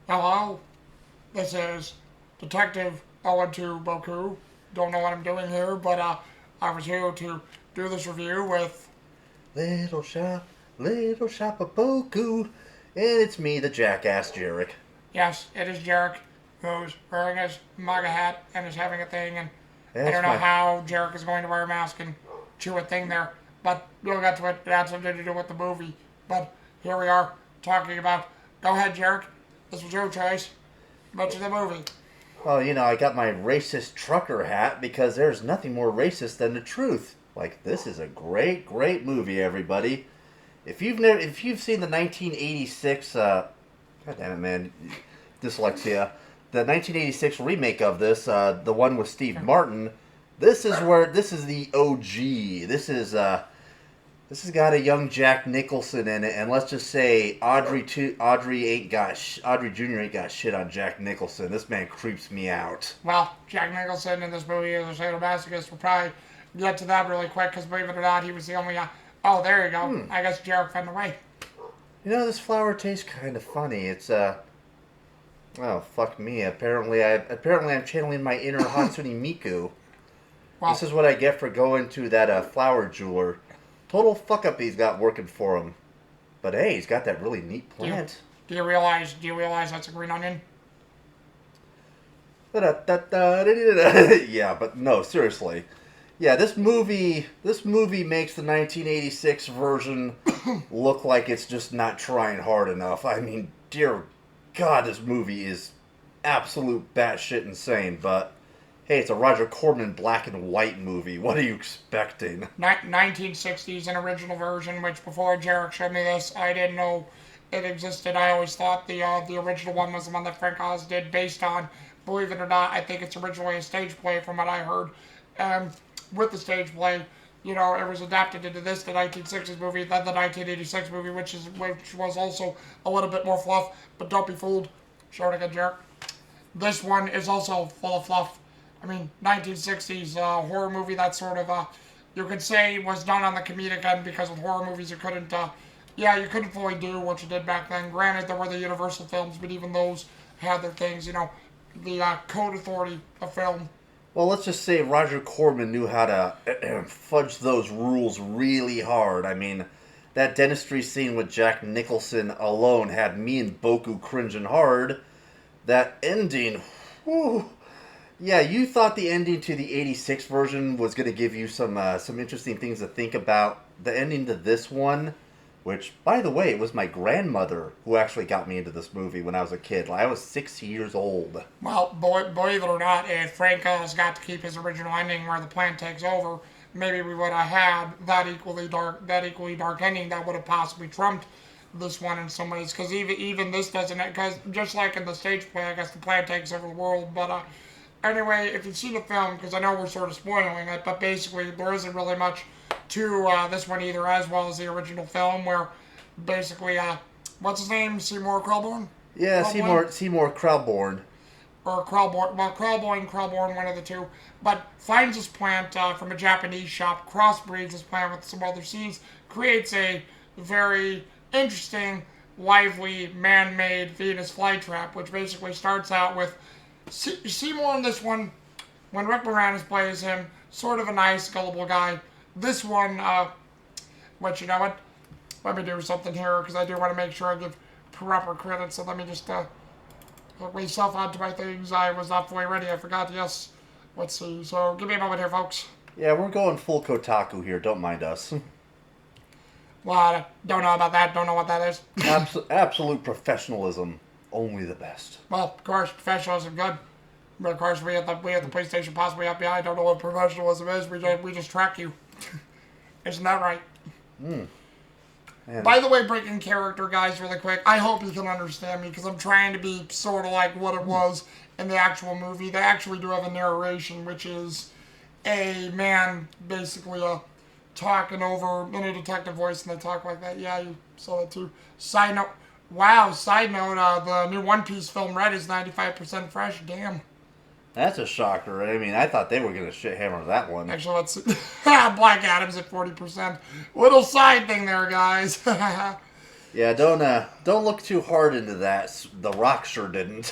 Hello, this is Detective Owen to Boku. Don't know what I'm doing here, but I was here to do this review with. Little shop of Boku. And it's me, the jackass Jarek. Yes, it is Jarek, who's wearing his MAGA hat and is having a thing, and I don't That's know my. how Jarek is going to wear a mask and chew a thing there, but we'll get to it. It had something to do with the movie. But here we are talking about. Go ahead, Jarek. This was your choice. Much of the movie. Well, I got my racist trucker hat because there's nothing more racist than the truth. Like, this is a great, great movie, everybody. If you've seen the 1986, God damn it, man, dyslexia, the 1986 remake of this, the one with Steve Martin, this is the OG. This has got a young Jack Nicholson in it, and let's just say Audrey Jr. ain't got shit on Jack Nicholson. This man creeps me out. Well, Jack Nicholson in this movie is a sadomasochist. We'll probably get to that really quick because believe it or not, he was the only. Oh, there you go. I guess Jarek found the way. This flower tastes kind of funny. It's oh fuck me. Apparently I'm channeling my inner Hatsune Miku. This Well, is what I get for going to that flower jeweler. Total fuck up he's got working for him. But hey, he's got that really neat do you, plant. do you realize that's a green onion? Yeah, but no, seriously. Yeah, this movie makes the 1986 version look like it's just not trying hard enough. I mean, dear God, this movie is absolute batshit insane. But hey, it's a Roger Corman black and white movie. What are you expecting? 1960s, an original version. Which before Jarek showed me this, I didn't know it existed. I always thought the original one was the one that Frank Oz did, based on. Believe it or not, I think it's originally a stage play, from what I heard. Um, with the stage play, it was adapted into the 1960s movie, then the 1986 movie, which was also a little bit more fluff. But don't be fooled. Show it again, Jarek. This one is also full of fluff. I mean, 1960s horror movie that sort of, you could say was done on the comedic end, because with horror movies you couldn't fully do what you did back then. Granted, there were the Universal films, but even those had their things, the code authority of film. Well, let's just say Roger Corman knew how to fudge those rules really hard. I mean, that dentistry scene with Jack Nicholson alone had me and Boku cringing hard. That ending, whew. Yeah, you thought the ending to the '86 version was going to give you some interesting things to think about. The ending to this one, which, by the way, it was my grandmother who actually got me into this movie when I was a kid. I was 6 years old. Well, believe it or not, if Frank Oz got to keep his original ending where the plant takes over, maybe we would have had that equally dark ending that would have possibly trumped this one in some ways. Because even this doesn't, because just like in the stage play, I guess the plant takes over the world. But anyway, if you've seen the film, because I know we're sort of spoiling it, but basically there isn't really much to this one either, as well as the original film, where basically, what's his name? Seymour Krelborn? Yeah, Seymour Krelborn. Or Krelborn, well, Krelborn, one of the two, but finds this plant from a Japanese shop, crossbreeds this plant with some other seeds, creates a very interesting, lively, man-made Venus flytrap, which basically starts out with Seymour in this one, when Rick Moranis plays him, sort of a nice, gullible guy. This one, but you know what? Let me do something here, because I do want to make sure I give proper credit, so let me just hook myself onto my things. I was not fully ready. I forgot. Yes. Let's see. So give me a moment here, folks. Yeah, we're going full Kotaku here. Don't mind us. Well, I don't know about that. Don't know what that is. Absolute professionalism. Only the best. Well, of course, professionalism good. But of course, we at the PlayStation possibly FBI don't know what professionalism is. We just track you. Isn't that right? Man. By the way, breaking character, guys, really quick. I hope you can understand me, because I'm trying to be sort of like what it was in the actual movie. They actually do have a narration, which is a man basically talking over in a detective voice, and they talk like that. Yeah, you saw that too. Side note. Wow, side note, the new One Piece film Red is 95% fresh. Damn. That's a shocker. I mean, I thought they were going to shit hammer that one. Actually, let's see. Black Adam's at 40%. Little side thing there, guys. Yeah, don't look too hard into that. The Rock sure didn't.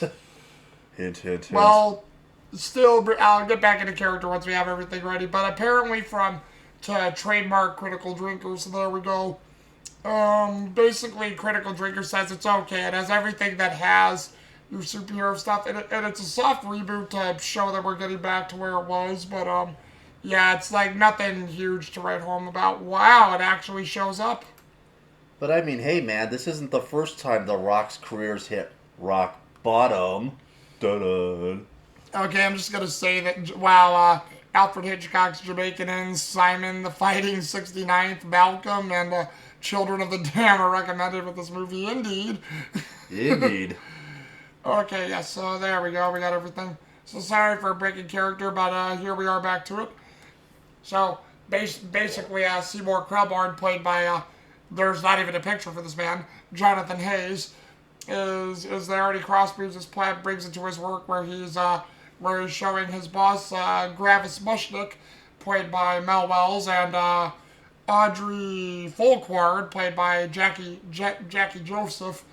Hint, hint, hint. Well, still, I'll get back into character once we have everything ready. But apparently, from to trademark critical drinker, so there we go. Basically, critical drinker says it's okay. It has everything that has your superhero stuff, and it's a soft reboot to show that we're getting back to where it was. But yeah, it's like nothing huge to write home about. Wow, it actually shows up. But I mean, hey man, this isn't the first time The Rock's career's hit rock bottom. Dun-dun. Okay, I'm just gonna say that while Alfred Hitchcock's Jamaican Inn, Simon the Fighting 69th, Malcolm, and Children of the Dam are recommended with this movie, indeed. Indeed. Okay, yes, so there we go, we got everything. So sorry for breaking character, but here we are back to it. So basically, Seymour Krelborn, played by there's not even a picture for this man, Jonathan Hayes, is there, and he crossbreeds his plant, brings it to his work where he's showing his boss, Gravis Mushnick, played by Mel Wells, and Audrey Folkward, played by Jackie Joseph,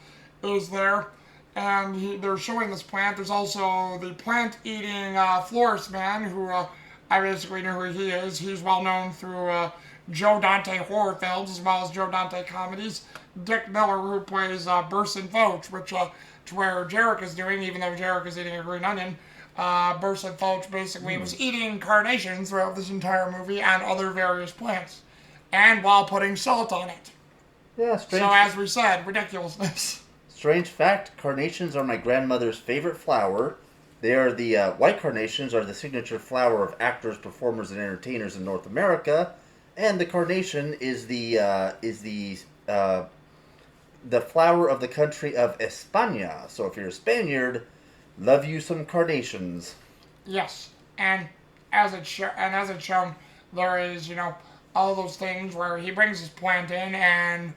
is there. And they're showing this plant. There's also the plant-eating florist man, who I basically know who he is. He's well known through Joe Dante horror films as well as Joe Dante comedies. Dick Miller, who plays Burson Foch, which to where Jarek is doing, even though Jarek is eating a green onion. Burson Foch basically was eating carnations throughout this entire movie and other various plants, and while putting salt on it. Yeah, strange. So as we said, ridiculousness. Strange fact: carnations are my grandmother's favorite flower. They are the white carnations are the signature flower of actors, performers, and entertainers in North America, and the carnation is the flower of the country of España. So if you're a Spaniard, love you some carnations. Yes, and as it's shown, there is all those things where he brings his plant in and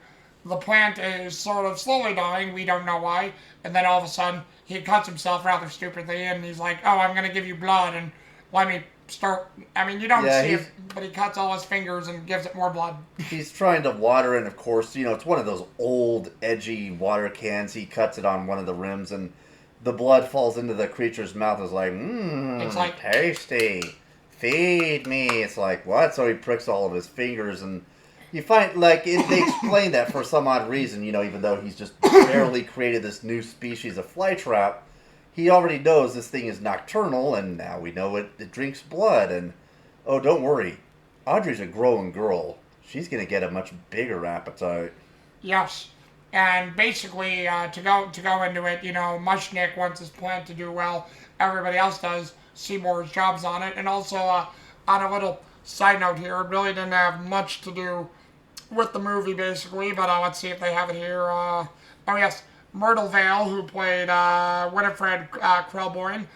the plant is sort of slowly dying. We don't know why, and then all of a sudden he cuts himself rather stupidly, and he's like, "Oh, I'm gonna give you blood and let me start." I mean, you don't see it, but he cuts all his fingers and gives it more blood. He's trying to water, and of course, it's one of those old, edgy water cans. He cuts it on one of the rims, and the blood falls into the creature's mouth. It's like, tasty. Feed me. It's like, what? So he pricks all of his fingers, and you find, they explain that for some odd reason, even though he's just barely created this new species of flytrap, he already knows this thing is nocturnal, and now we know it drinks blood, and, oh, don't worry, Audrey's a growing girl. She's going to get a much bigger appetite. Yes. And basically, to go into it, Mushnick wants his plant to do well. Everybody else does. Seymour's job's on it. And also, on a little side note here, it really didn't have much to do with the movie, basically. But let's see if they have it here. Oh, yes. Myrtle Vale, who played Winifred Krelborn,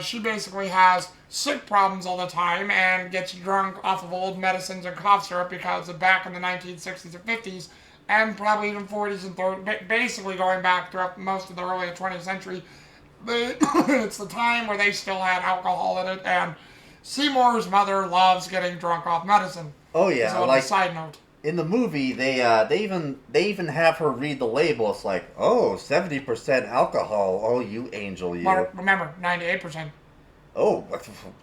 she basically has sick problems all the time and gets drunk off of old medicines and cough syrup because back in the 1960s and 50s, and probably even 40s and 30s, basically going back throughout most of the early 20th century, it's the time where they still had alcohol in it, and Seymour's mother loves getting drunk off medicine. Oh yeah, so like a side note. In the movie, they even have her read the label. It's like, oh, 70% alcohol. Oh, you angel, you. But remember, 98%. Oh,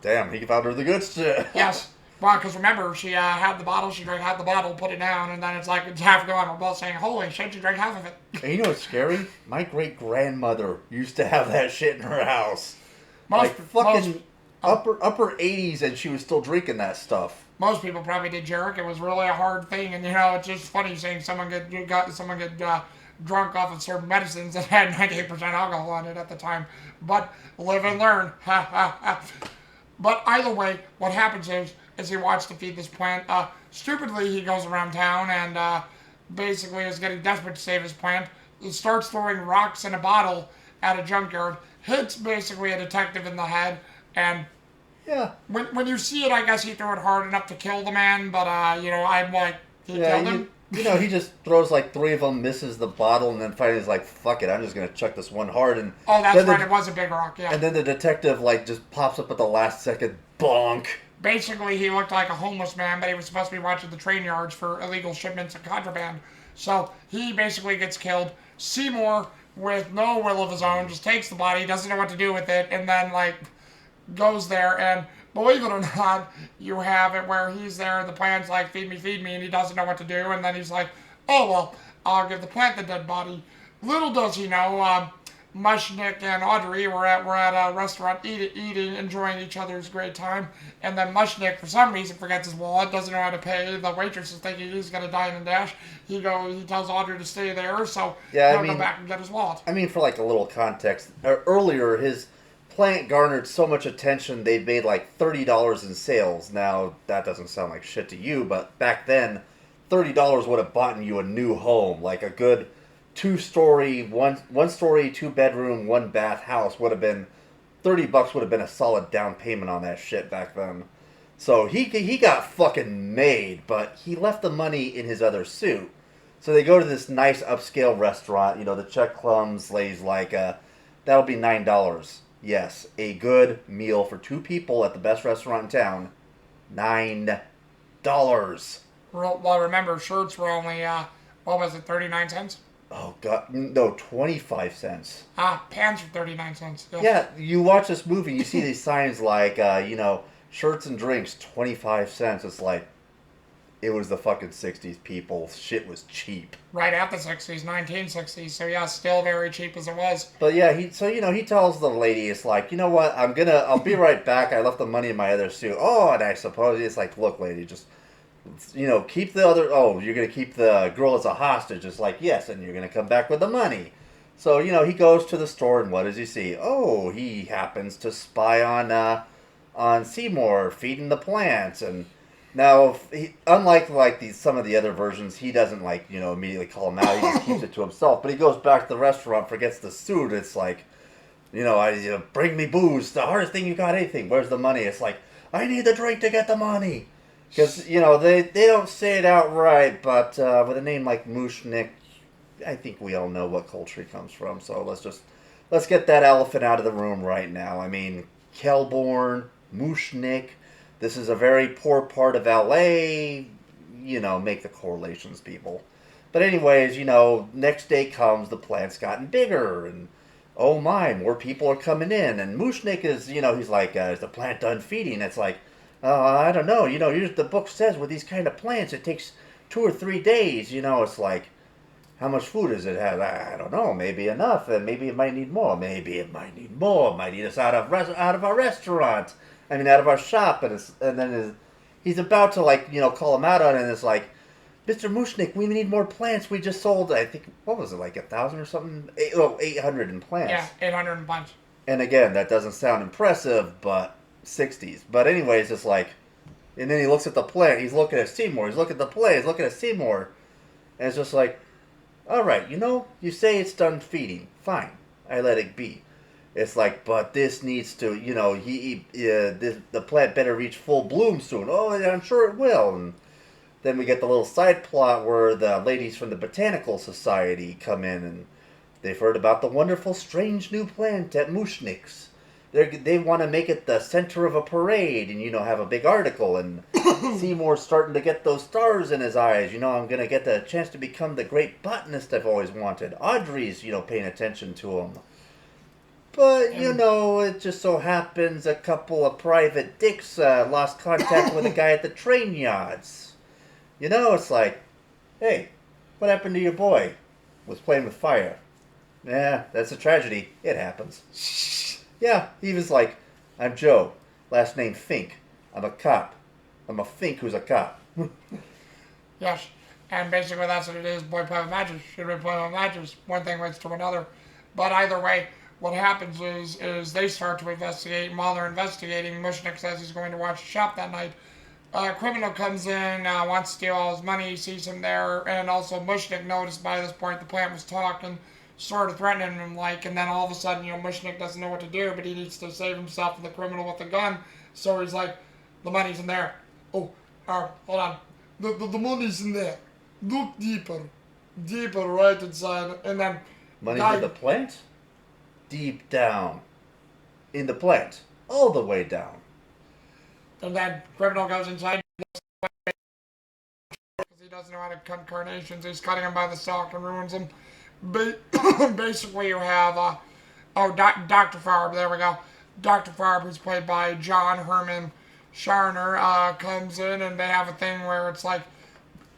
damn, he found her the good shit. Yes. Well, because remember, she had the bottle, she drank half the bottle, put it down, and then it's like it's half gone. We're both saying, holy shit, she drank half of it. And you know what's scary? My great-grandmother used to have that shit in her house. Upper 80s, and she was still drinking that stuff. Most people probably did, Jarek. It was really a hard thing, and it's just funny seeing someone get drunk off of certain medicines that had 98% alcohol in it at the time. But live and learn. Ha ha ha. But either way, what happens is he wants to feed this plant. Stupidly, he goes around town and basically is getting desperate to save his plant. He starts throwing rocks in a bottle at a junkyard, hits basically a detective in the head, and yeah. When you see it, I guess he threw it hard enough to kill the man, but I'm like, he killed him. He just throws like 3 of them, misses the bottle, and then finally he's like, fuck it, I'm just going to chuck this one hard. And oh, that's right, it was a big rock, yeah. And then the detective just pops up at the last second, bonk. Basically, he looked like a homeless man, but he was supposed to be watching the train yards for illegal shipments of contraband. So he basically gets killed. Seymour, with no will of his own, just takes the body, doesn't know what to do with it, and then like goes there and believe it or not, you have it where he's there, the plant's like, feed me, and he doesn't know what to do, and then he's like, oh, well, I'll give the plant the dead body. Little does he know, Mushnick and Audrey were at a restaurant eating, enjoying each other's great time, and then Mushnick, for some reason, forgets his wallet, doesn't know how to pay. The waitress is thinking he's gonna dine and dash. He tells Audrey to stay there, so Yeah, he'll go back and get his wallet. I mean, for like a little context, earlier his plant garnered so much attention they made like $30 in sales. Now that doesn't sound like shit to you, but back then, $30 would have bought you a new home, like a good two-story, one story, two-bedroom, one-bath house would have been $30 would have been a solid down payment on that shit back then. So he got fucking made, but he left the money in his other suit. So they go to this nice upscale restaurant. The check comes, lays like, that'll be $9. Yes, a good meal for two people at the best restaurant in town. $9. Well, remember, shirts were only, what was it, 39 cents? Oh god, no, 25 cents. Pants are 39 cents. Yeah, you watch this movie, you see these signs like, shirts and drinks, 25 cents. It's like, it was the fucking 60s, people. Shit was cheap. Right at the 60s, 1960s. So yeah, still very cheap as it was. But yeah, he tells the lady, it's like, you know what, I'll be right back. I left the money in my other suit. Oh, and I suppose it's like, look, lady, just, keep the other, oh, you're going to keep the girl as a hostage. It's like, yes, and you're going to come back with the money. So, he goes to the store, and what does he see? Oh, he happens to spy on Seymour feeding the plants, and now, unlike some of the other versions, he doesn't immediately call him out. He just keeps it to himself. But he goes back to the restaurant, forgets the suit. It's like, bring me booze. The hardest thing you got, anything. Where's the money? It's like, I need the drink to get the money. Because they don't say it outright, but with a name like Mushnick, I think we all know what culture he comes from. So let's get that elephant out of the room right now. I mean, Kelborn, Mushnick. This is a very poor part of LA. Make the correlations, people. But anyways, next day comes, the plant's gotten bigger, and oh my, more people are coming in. And Mushnick is, he's like, is the plant done feeding? It's like, I don't know. The book says with these kind of plants, it takes 2 or 3 days. It's like, how much food does it have? I don't know. Maybe enough, and maybe it might need more. Maybe it might need more. It might need us out of our restaurant. Out of our shop, and then he's about to call him out on it, and it's like, Mr. Mushnick, we need more plants. We just sold, I think, what was it, like 1,000 or something? 800 in plants. Yeah, 800 in plants. And again, that doesn't sound impressive, but 60s. But anyways, it's like, and then he looks at the plant. He's looking at Seymour. He's looking at the plant. He's looking at Seymour, and it's just like, all right, you say it's done feeding. Fine, I let it be. It's like, but this needs to, the plant better reach full bloom soon. Oh, I'm sure it will. And then we get the little side plot where the ladies from the Botanical Society come in, and they've heard about the wonderful, strange new plant at Mushnick's. They want to make it the center of a parade and, have a big article. And Seymour's starting to get those stars in his eyes. I'm going to get the chance to become the great botanist I've always wanted. Audrey's, paying attention to him. But, it just so happens a couple of private dicks lost contact with a guy at the train yards. It's like, hey, what happened to your boy? Was playing with fire. Yeah, that's a tragedy. It happens. Yeah, he was like, I'm Joe. Last name Fink. I'm a cop. I'm a Fink who's a cop. Yes, and basically that's what it is. Boy playing with matches. Should be playing with matches. One thing leads to another. But either way, what happens is they start to investigate, and while they're investigating, Mushnick says he's going to watch the shop that night. A criminal comes in, wants to steal all his money, sees him there, and also Mushnick noticed by this point the plant was talking, sort of threatening him, and then all of a sudden, Mushnick doesn't know what to do, but he needs to save himself from the criminal with the gun, so he's like, the money's in there. Oh, hold on. The money's in there. Look deeper. Deeper right inside, and then... Money's in the plant? Deep down. In the plant. All the way down. And then criminal goes inside because he doesn't know how to cut carnations. He's cutting them by the stalk and ruins them. Basically, you have Dr. Farb. There we go. Dr. Farb, who's played by John Herman Sharner, comes in, and they have a thing where it's like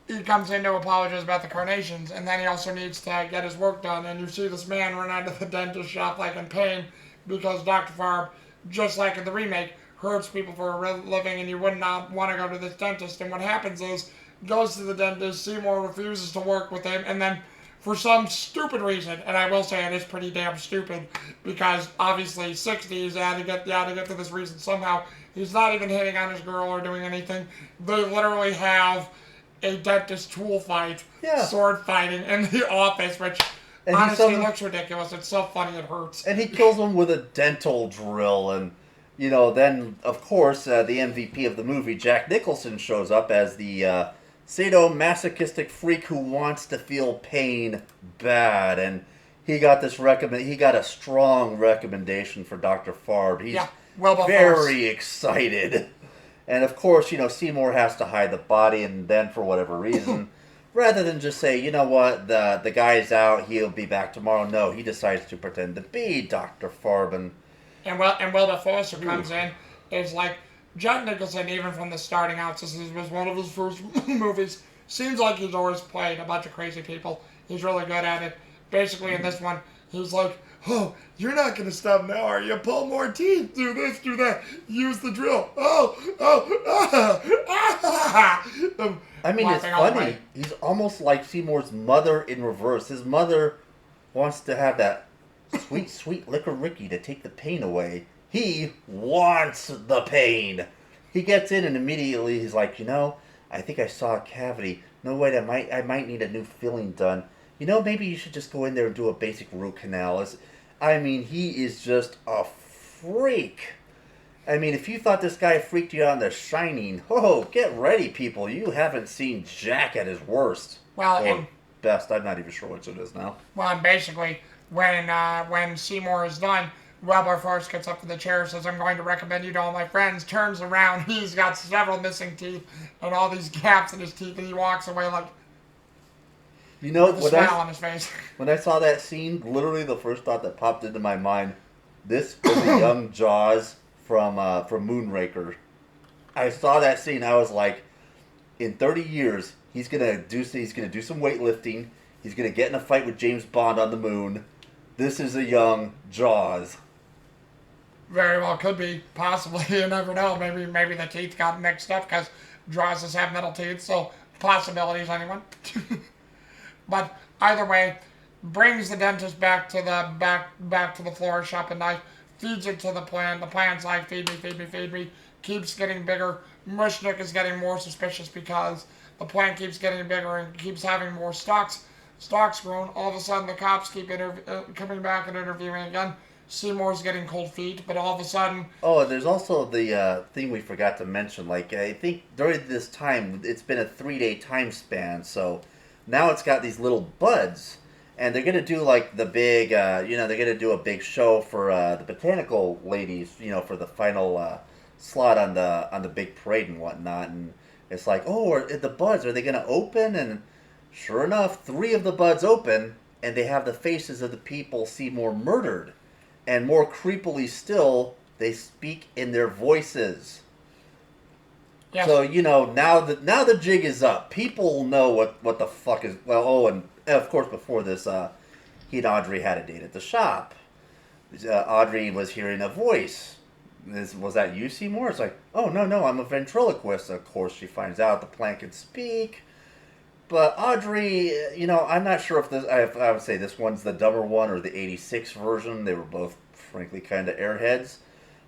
he comes in to apologize about the carnations, and then he also needs to get his work done. And you see this man run out of the dentist shop like in pain because Dr. Farb, just like in the remake, hurts people for a living, and you would not want to go to this dentist. And what happens is, goes to the dentist, Seymour refuses to work with him, and then for some stupid reason, and I will say it is pretty damn stupid, because obviously 60s, you had to get to this reason somehow. He's not even hitting on his girl or doing anything. They literally have a dentist tool fight, sword fighting in the office, which and honestly looks ridiculous. It's so funny it hurts. And he kills him with a dental drill, and then of course the MVP of the movie, Jack Nicholson, shows up as the sadomasochistic freak who wants to feel pain bad, and he got a strong recommendation for Dr. Farb. He's very excited. And of course, Seymour has to hide the body, and then for whatever reason, rather than just say, you know what, the guy's out, he'll be back tomorrow, no, he decides to pretend to be Dr. Farb. And Wilbur Forster comes in, is like, Jack Nicholson, even from the starting out, since this was one of his first movies, seems like he's always played a bunch of crazy people. He's really good at it. Basically, in this one, he's like, oh, you're not going to stop now, are you? Pull more teeth. Do this, do that. Use the drill. I mean, it's funny. He's almost like Seymour's mother in reverse. His mother wants to have that sweet, sweet liquor Ricky to take the pain away. He wants the pain. He gets in and immediately he's like, I think I saw a cavity. No, wait, I might need a new filling done. Maybe you should just go in there and do a basic root canal. He is just a freak. If you thought this guy freaked you out in The Shining, get ready, people. You haven't seen Jack at his worst. Or best. I'm not even sure which it is now. Well, and basically, when Seymour is done, Wilbur Force gets up to the chair, says, I'm going to recommend you to all my friends, turns around, he's got several missing teeth and all these gaps in his teeth, and he walks away like, with a smile on his face. When I saw that scene, literally the first thought that popped into my mind, this was a young Jaws from Moonraker. I saw that scene, I was like, in 30 years, he's gonna do some weightlifting, he's gonna get in a fight with James Bond on the moon. This is a young Jaws. Very well could be, possibly. You never know. Maybe the teeth got mixed up because Jaws does have metal teeth, so possibilities, anyone. But either way, brings the dentist back to the florist shop at night, feeds it to the plant. The plant's like, feed me, feed me, feed me. Keeps getting bigger. Mushnick is getting more suspicious because the plant keeps getting bigger and keeps having more stalks grown. All of a sudden, the cops keep coming back and interviewing again. Seymour's getting cold feet, but all of a sudden... Oh, there's also the thing we forgot to mention. I think during this time, it's been a 3-day time span, so now it's got these little buds, and they're going to do, the big, they're going to do a big show for the botanical ladies, for the final slot on the big parade and whatnot, and it's like, the buds, are they going to open? And sure enough, 3 of the buds open, and they have the faces of the people Seymour murdered. And more creepily still, they speak in their voices. Yes. So, now the jig is up. People know what the fuck is... Well, and of course before this, he and Audrey had a date at the shop. Audrey was hearing a voice. Was that you, Seymour? It's like, oh, no, I'm a ventriloquist. Of course, she finds out the plant can speak. But Audrey, I'm not sure if this... I would say this one's the dumber one or the 86 version. They were both, frankly, kind of airheads.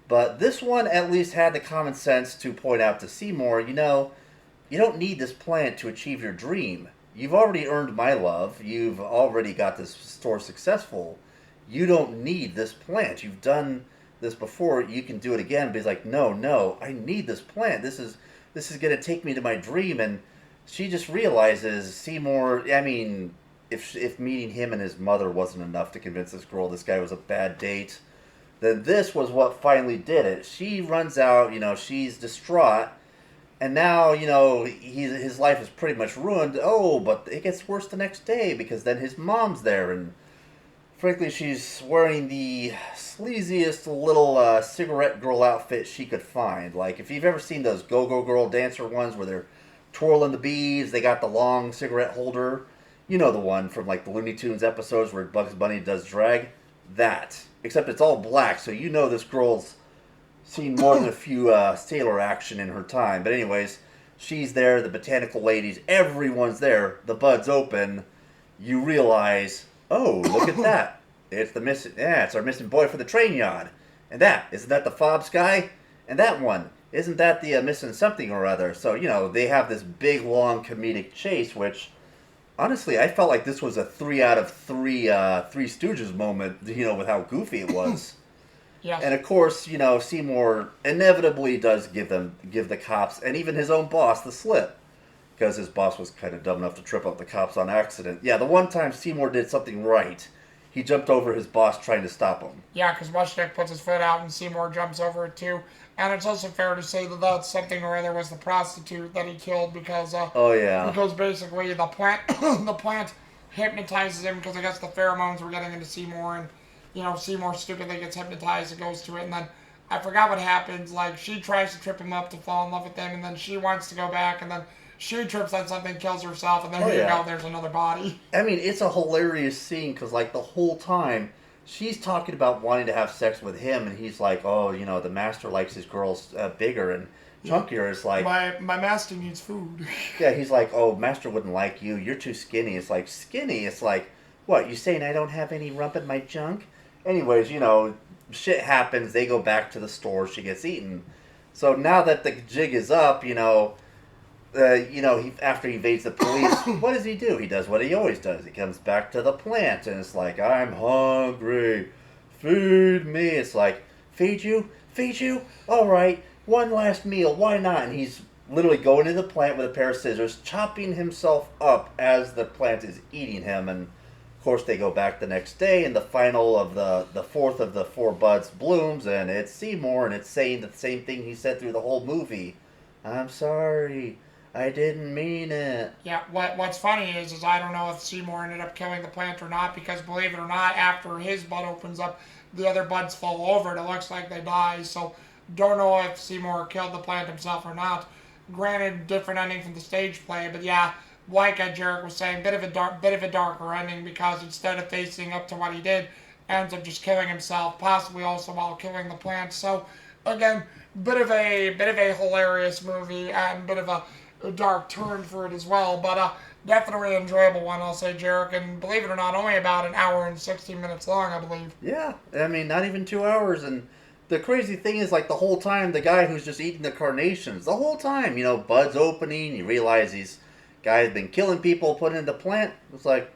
But this one at least had the common sense to point out to Seymour, you don't need this plant to achieve your dream. You've already earned my love. You've already got this store successful. You don't need this plant. You've done this before. You can do it again. But he's like, no, I need this plant. This is going to take me to my dream. And she just realizes Seymour, if meeting him and his mother wasn't enough to convince this girl this guy was a bad date, then this was what finally did it. She runs out, she's distraught, And now, his life is pretty much ruined. Oh, but it gets worse the next day because then his mom's there, and frankly, she's wearing the sleaziest little cigarette girl outfit she could find. Like, if you've ever seen those go-go girl dancer ones where they're twirling the beads, they got the long cigarette holder. You know the one from, like, the Looney Tunes episodes where Bugs Bunny does drag? That. Except it's all black, so you know this girl's seen more than a few sailor action in her time. But anyways, she's there, the botanical ladies, everyone's there. The bud's open. You realize, oh, look at that. It's our missing boy for the train yard. And isn't that the Fobs guy? And that one, isn't that the missing something or other? So, they have this big, long comedic chase, which, honestly, I felt like this was a 3 out of 3 Three Stooges moment, with how goofy it was. Yes. And of course, Seymour inevitably does give the cops and even his own boss the slip. Because his boss was kind of dumb enough to trip up the cops on accident. Yeah, the one time Seymour did something right, he jumped over his boss trying to stop him. Yeah, because Mushnick puts his foot out and Seymour jumps over it too. And it's also fair to say that that's something or other was the prostitute that he killed because oh yeah, because basically the plant the plant hypnotizes him because I guess the pheromones were getting into Seymour, and Seymour stupidly gets hypnotized and goes to it, and then I forgot what happens. Like, she tries to trip him up to fall in love with him, and then she wants to go back, and then she trips on something, kills herself, and then here you go, there's another body. I mean, it's a hilarious scene because, like, the whole time she's talking about wanting to have sex with him, and he's like, oh, the master likes his girls bigger and chunkier. It's like, my master needs food. Yeah, he's like, oh, master wouldn't like you. You're too skinny. It's like, skinny? It's like, what, you saying I don't have any rump in my junk? Anyways, shit happens. They go back to the store. She gets eaten. So now that the jig is up, after he evades the police, what does he do? He does what he always does. He comes back to the plant, and it's like, I'm hungry. Feed me. It's like, feed you? Feed you? All right. One last meal. Why not? And he's literally going into the plant with a pair of scissors, chopping himself up as the plant is eating him. And, of course, they go back the next day, and the final of the fourth of the 4 buds blooms, and it's Seymour, and it's saying the same thing he said through the whole movie. I'm sorry. I didn't mean it. Yeah, what's funny is I don't know if Seymour ended up killing the plant or not, because believe it or not, after his bud opens up, the other buds fall over and it looks like they die. So don't know if Seymour killed the plant himself or not. Granted, different ending from the stage play, but yeah, like Jarek was saying, bit of a darker ending, because instead of facing up to what he did, ends up just killing himself, possibly also while killing the plant. So again, bit of a hilarious movie and bit of a dark turn for it as well, but definitely an enjoyable one, I'll say, Jarek, and believe it or not, only about an hour and 16 minutes long, I believe. Yeah, I mean, not even 2 hours, and the crazy thing is, like, the whole time, the guy who's just eating the carnations, the whole time, buds opening, you realize these guys been killing people, put in the plant, it's like,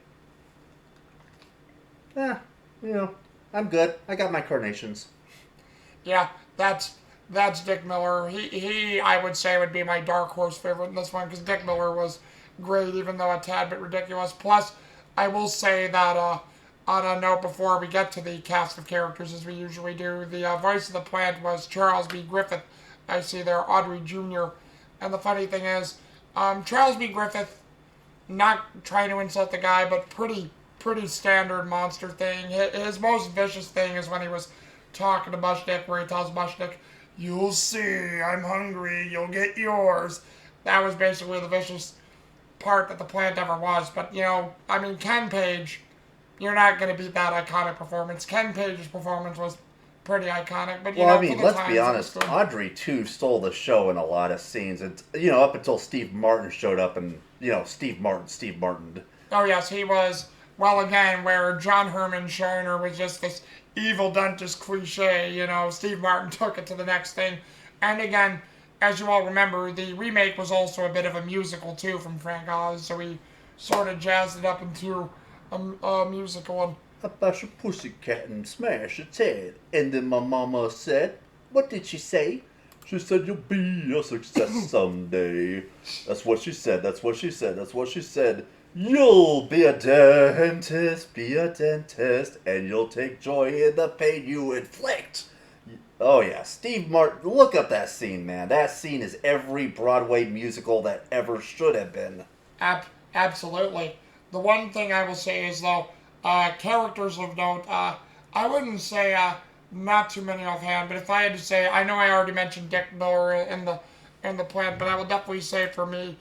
I'm good, I got my carnations. Yeah, that's Dick Miller. He I would say would be my dark horse favorite in this one, because Dick Miller was great, even though a tad bit ridiculous. Plus, I will say that on a note before we get to the cast of characters, as we usually do, the voice of the plant was Charles B. Griffith. I see there, Audrey Jr. And the funny thing is, Charles B. Griffith, not trying to insult the guy, but pretty standard monster thing. His most vicious thing is when he was talking to Mushnick, where he tells Mushnick, "You'll see, I'm hungry, you'll get yours." That was basically the vicious part that the plant ever was. But, Ken Page, you're not going to beat that iconic performance. Ken Page's performance was pretty iconic. But, let's be honest, Audrey, too, stole the show in a lot of scenes. And, up until Steve Martin showed up and, Steve Martin. Oh, yes, he was, well, again, where John Herman Shiner was just this evil dentist cliche, Steve Martin took it to the next thing. And again, as you all remember, the remake was also a bit of a musical too from Frank Oz, so he sort of jazzed it up into a musical. I bash a pussycat and smash its head. And then my mama said, what did she say? She said, you'll be a success someday. That's what she said, that's what she said, that's what she said. You'll be a dentist, and you'll take joy in the pain you inflict. Oh yeah, Steve Martin. Look up that scene, man. That scene is every Broadway musical that ever should have been. Absolutely. The one thing I will say is though, characters of note. I wouldn't say not too many offhand, but if I had to say, I know I already mentioned Dick Miller in the plan, but I will definitely say for me,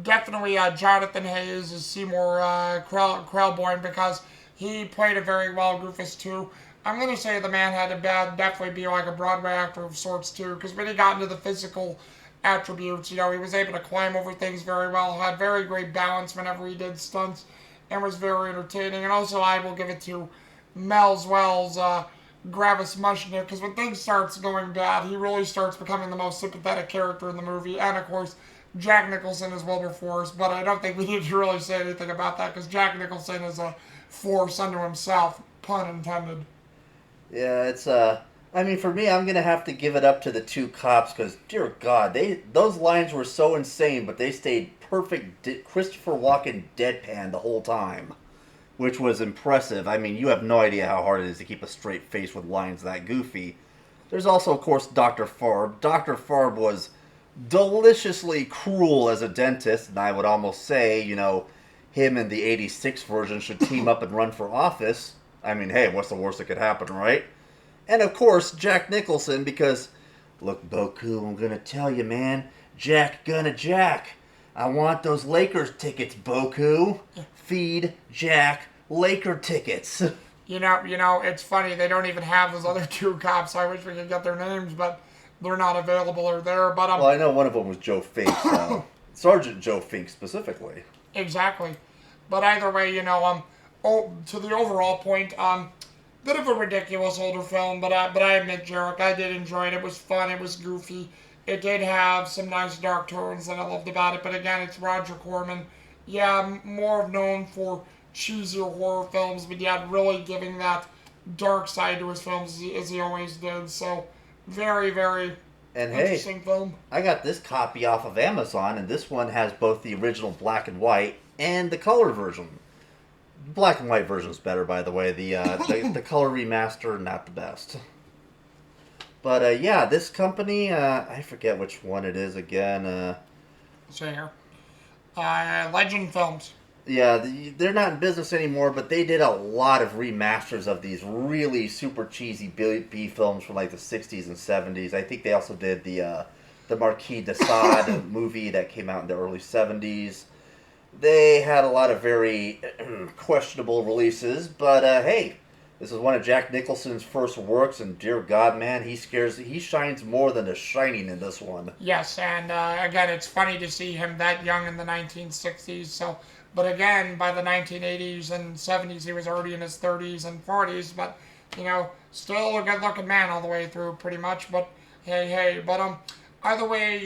definitely Jonathan Hayes is Seymour Krelboyne because he played it very well. Goofus too. I'm gonna say the man had to definitely be like a Broadway actor of sorts too, because when he got into the physical attributes, he was able to climb over things very well, had very great balance whenever he did stunts, and was very entertaining. And also, I will give it to Mel's Wells, Gravis Mushnick, because when things starts going bad, he really starts becoming the most sympathetic character in the movie. And of course, Jack Nicholson as Wilberforce, but I don't think we need to really say anything about that because Jack Nicholson is a force unto himself, pun intended. Yeah, it's I mean, for me, I'm gonna have to give it up to the two cops because, dear God, those lines were so insane, but they stayed perfect. Christopher Walken deadpan the whole time, which was impressive. I mean, you have no idea how hard it is to keep a straight face with lines that goofy. There's also, of course, Dr. Farb. Dr. Farb was deliciously cruel as a dentist, and I would almost say, him and the '86 version should team up and run for office. I mean, hey, what's the worst that could happen, right? And of course, Jack Nicholson, because, look, Boku, I'm gonna tell you, man, Jack gonna Jack. I want those Lakers tickets, Boku. Feed Jack Laker tickets. It's funny they don't even have those other two cops. I wish we could get their names, but they're not available or there. But Well, I know one of them was Joe Fink, Sergeant Joe Fink specifically. exactly. But either way, to the overall point, bit of a ridiculous older film, but I admit, Jarek, I did enjoy it. It was fun. It was goofy. It did have some nice dark tones that I loved about it. But again, it's Roger Corman. Yeah, more known for cheesier horror films, but yet really giving that dark side to his films as he always did. So, very, very And hey, interesting film. I got this copy off of Amazon, and this one has both the original black and white and the color version. Black and white version's better, by the way. The color remaster, not the best. But yeah, this company, I forget which one it is again. See here. Legend Films. Yeah, they're not in business anymore, but they did a lot of remasters of these really super cheesy B films from like the '60s and '70s. I think they also did the Marquis de Sade movie that came out in the early '70s. They had a lot of very questionable releases, but hey, this is one of Jack Nicholson's first works, and dear God, man, he shines more than The Shining in this one. Yes, and again, it's funny to see him that young in the 1960s. So, but again, by the 1980s and 70s, he was already in his 30s and 40s. But still a good-looking man all the way through, pretty much. But hey. But either way,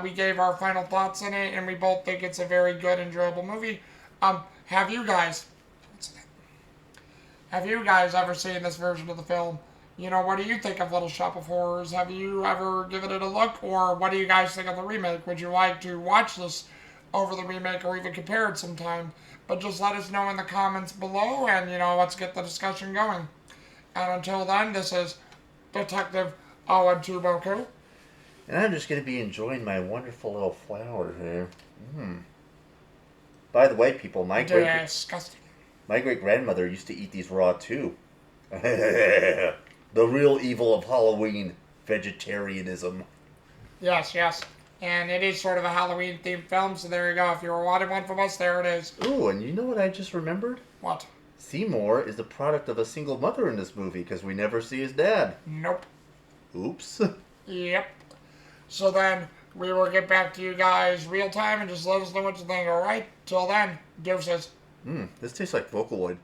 we gave our final thoughts in it, and we both think it's a very good, enjoyable movie. Have you guys? Have you guys ever seen this version of the film? What do you think of Little Shop of Horrors? Have you ever given it a look? Or what do you guys think of the remake? Would you like to watch this over the remake or even compare it sometime? But just let us know in the comments below and, let's get the discussion going. And until then, this is Detective Owen Tuboku. And I'm just going to be enjoying my wonderful little flower here. By the way, people, Disgusting. my great-grandmother used to eat these raw, too. The real evil of Halloween, vegetarianism. Yes. And it is sort of a Halloween-themed film, so there you go. If you were wanting one from us, there it is. Ooh, and you know what I just remembered? What? Seymour is the product of a single mother in this movie, because we never see his dad. Nope. Oops. Yep. So then, we will get back to you guys real time and just let us know what you think, alright? Till then, deuces. This tastes like Vocaloid.